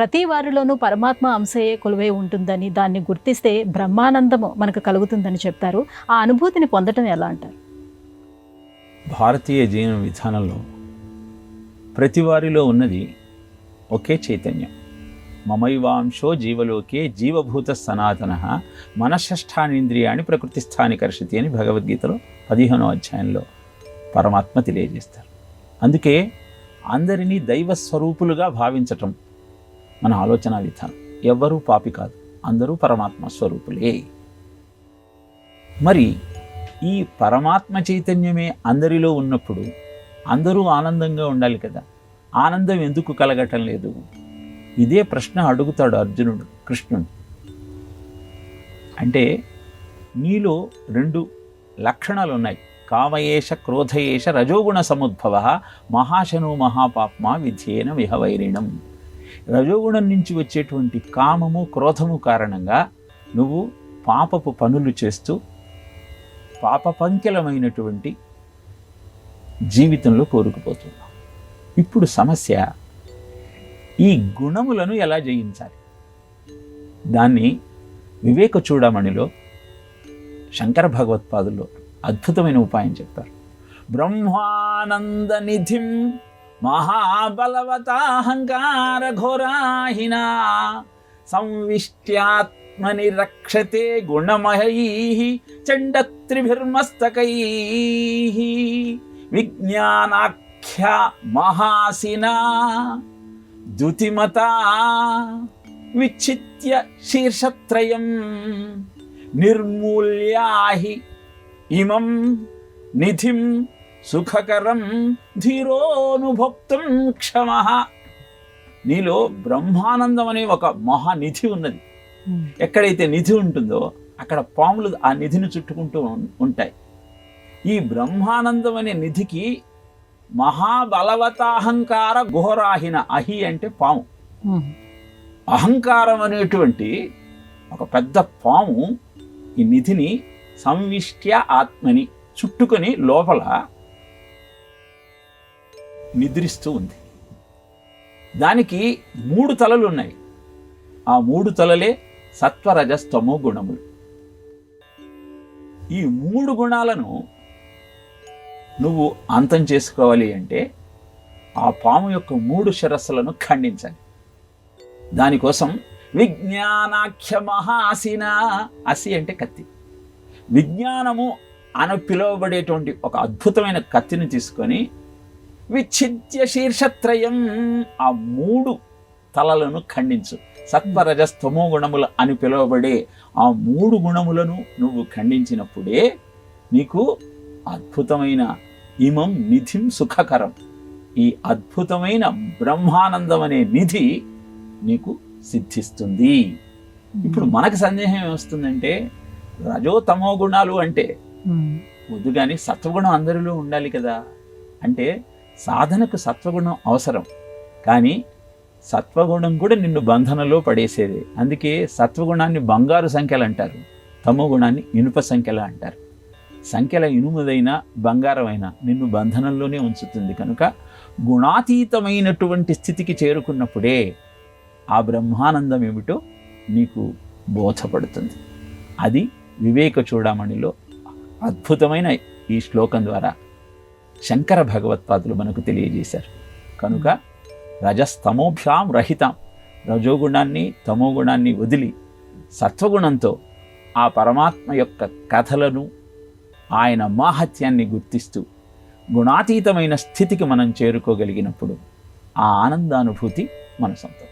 ప్రతి వారిలోనూ పరమాత్మ అంశయే కొలువై ఉంటుందని, దాన్ని గుర్తిస్తే బ్రహ్మానందము మనకు కలుగుతుందని చెప్తారు. ఆ అనుభూతిని పొందటం ఎలా అంటారు? భారతీయ జీవన విధానంలో ప్రతి వారిలో ఉన్నది ఒకే చైతన్యం. మమైవాంశో జీవలోకే జీవభూత సనాతన మనషష్ఠానింద్రియాణి ప్రకృతిస్థాని కర్షతి అని భగవద్గీతలో 15వ అధ్యాయంలో పరమాత్మ తెలియజేస్తారు. అందుకే అందరినీ దైవ స్వరూపులుగా భావించటం మన ఆలోచన విధానం. ఎవ్వరూ పాపి కాదు, అందరూ పరమాత్మ స్వరూపులే. మరి ఈ పరమాత్మ చైతన్యమే అందరిలో ఉన్నప్పుడు అందరూ ఆనందంగా ఉండాలి కదా. ఆనందం ఎందుకు కలగటం లేదు? ఇదే ప్రశ్న అడుగుతాడు అర్జునుడు కృష్ణుడు. అంటే నీలో 2 లక్షణాలు ఉన్నాయి. కామయేష క్రోధయేష రజోగుణ సముద్భవ మహాశనో మహాపాప్మ విధ్యేన విహవైరిణం. రజోగుణం నుంచి వచ్చేటువంటి కామము క్రోధము కారణంగా నువ్వు పాపపు పనులు చేస్తూ పాపపంకిలమైనటువంటి జీవితంలో కోరుకుపోతున్నావు. ఇప్పుడు సమస్య, ఈ గుణములను ఎలా జయించాలి? దాన్ని వివేక చూడమణిలో శంకర భగవత్పాదుల్లో అద్భుతమైన ఉపాయం చెప్పారు. బ్రహ్మానంద నిధిం మహాబలవతాహంకార ఘోరాహిన సంవిష్ట్యాత్మని రక్షతే గుణమహై చండత్రిభిర్మస్తకై విజ్ఞానాఖ్య మహాసినా ద్యుతిమతా విచ్చిత్య శీర్షత్రయం నిర్మూల్యాహి ఇమం నిధిం సుఖకరం ధీరోనుభోక్తుం క్షమః. నీలో బ్రహ్మానందం అనే ఒక మహానిధి ఉన్నది. ఎక్కడైతే నిధి ఉంటుందో అక్కడ పాములు ఆ నిధిని చుట్టుకుంటూ ఉంటాయి. ఈ బ్రహ్మానందం అనే నిధికి మహాబలవతాహంకార ఘోరాహిన, అహి అంటే పాము, అహంకారం అనేటువంటి ఒక పెద్ద పాము ఈ నిధిని సంవిష్ట్య ఆత్మని చుట్టుకొని లోపల నిద్రిస్తూ ఉంది. దానికి 3 తలలు ఉన్నాయి. ఆ 3 తలలే సత్వరజస్తమో గుణములు. ఈ 3 గుణాలను నువ్వు అంతం చేసుకోవాలి అంటే ఆ పాము యొక్క 3 శిరస్సులను ఖండించాలి. దానికోసం విజ్ఞానాఖ్య మహాసిన, అసి అంటే కత్తి, విజ్ఞానము అని పిలువబడేటువంటి ఒక అద్భుతమైన కత్తిని తీసుకొని విచ్ఛిద్య శీర్షత్రయం, ఆ 3 తలలను ఖండించు. సత్వరజస్తమో గుణములు అని పిలువబడే ఆ 3 గుణములను నువ్వు ఖండించినప్పుడే నీకు అద్భుతమైన ఇమం నిధిం సుఖకరం, ఈ అద్భుతమైన బ్రహ్మానందం అనే నిధి నీకు సిద్ధిస్తుంది. ఇప్పుడు మనకు సందేహం ఏమొస్తుందంటే, రజో తమో గుణాలు అంటే వద్దు, కానీ సత్వగుణం అందరిలో ఉండాలి కదా. అంటే సాధనకు సత్వగుణం అవసరం, కానీ సత్వగుణం కూడా నిన్ను బంధనలో పడేసేది. అందుకే సత్వగుణాన్ని బంగారు సంఖ్యలు అంటారు, తమో గుణాన్ని ఇనుప సంఖ్యలు అంటారు. సంఖ్యల ఇనుముదైనా బంగారమైనా నిన్ను బంధనంలోనే ఉంచుతుంది. కనుక గుణాతీతమైనటువంటి స్థితికి చేరుకున్నప్పుడే ఆ బ్రహ్మానందం ఏమిటో నీకు బోధపడుతుంది. అది వివేక చూడమణిలో అద్భుతమైన ఈ శ్లోకం ద్వారా శంకర భగవత్పాదులు మనకు తెలియజేశారు. కనుక రజస్తమోభ్యాం రహితం, రజోగుణాన్ని తమోగుణాన్ని వదిలి సత్వగుణంతో ఆ పరమాత్మ యొక్క కథలను, ఆయన మాహత్యాన్ని గుర్తిస్తూ గుణాతీతమైన స్థితికి మనం చేరుకోగలిగినప్పుడు ఆ ఆనందానుభూతి మన సొంతం.